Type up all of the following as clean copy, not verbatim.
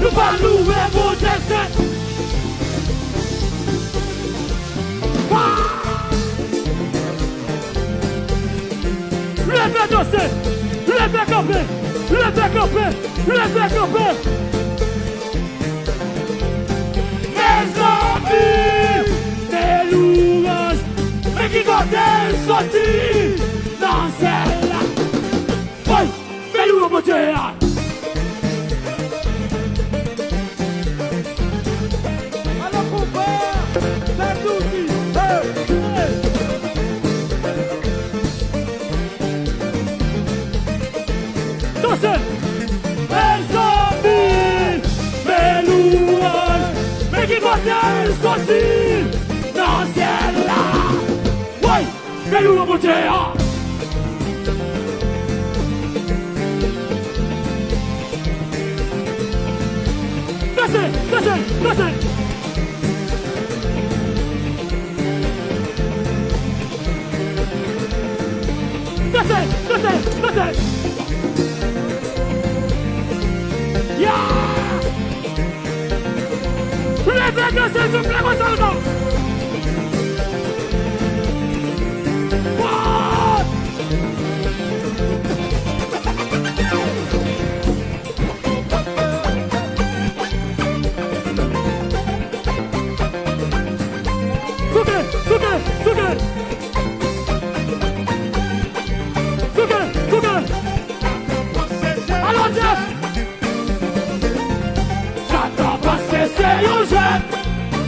Nous parlons de mon destin. Le bec campé, le bec campé, le bec campé, le bec campé. Mes amis, mes louanges, mais qui comptent sortir dans celle-là. Oui, mes louanges, mon Dieu. Mes amis, mes louanges, mais qui vont sortir dans ce ciel-là. Oui, mes louanges, mon Dieu. Listen. C'est ce plein de alors Jeff, j'attends pas cesser au jeune.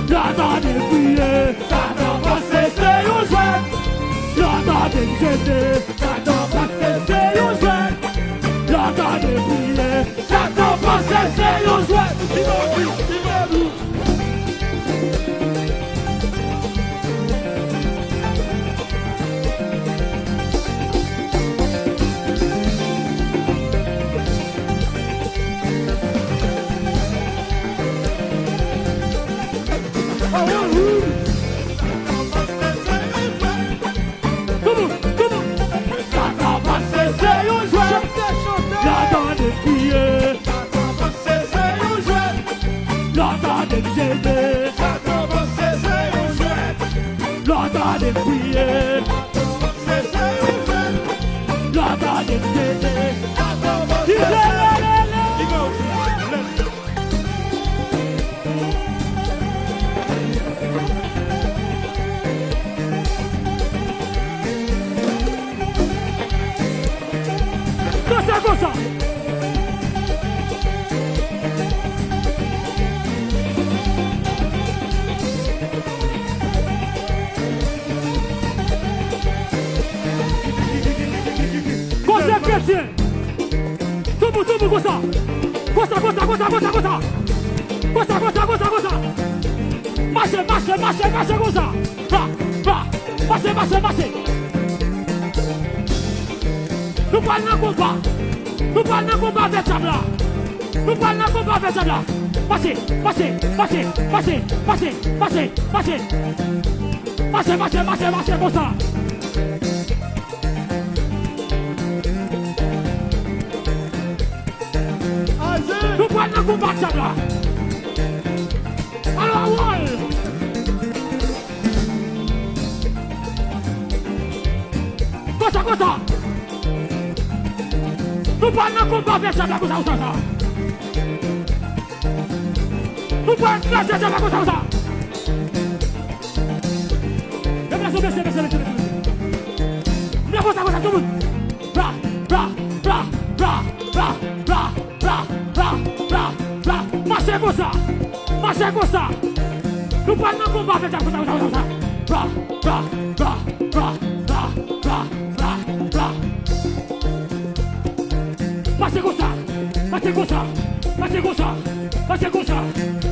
J'attends de prier, j'attends pas cesser au jeune. J'attends de jeûner, j'attends pas cesser au jeune. J'attends de prier, j'attends pas cesser au jeune. Cosa. Cosa chrétien. Tudo cosa. Cosa. Marche cosa. Marche. Nous parlons d'un combat. Nous parlons d'un combat avec Sabla. Nous parlons d'un combat avec Sabla. Passez. Marchez, comme ça. Nous parlons d'un combat avec Sabla. Alors, ouais. Cosa. Nous parlons d'un combat avec Sabla, comme ça. Nous parlons d'un combat avec ça. Baissez. Viens voir ça, tout le monde. Bra. Marchez comme ça. Nous parlons d'un combat avec ça. Bra.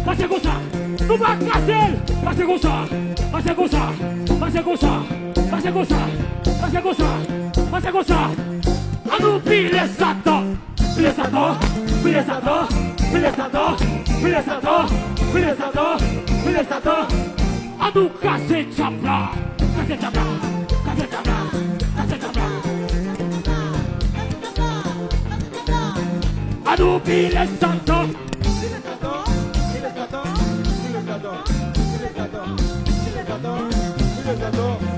Marchez comme ça. Nous parlons casser. Marchez comme ça. A nous pile Satan. A nous casser Chapla. nous pis les Satan. Il est Satan.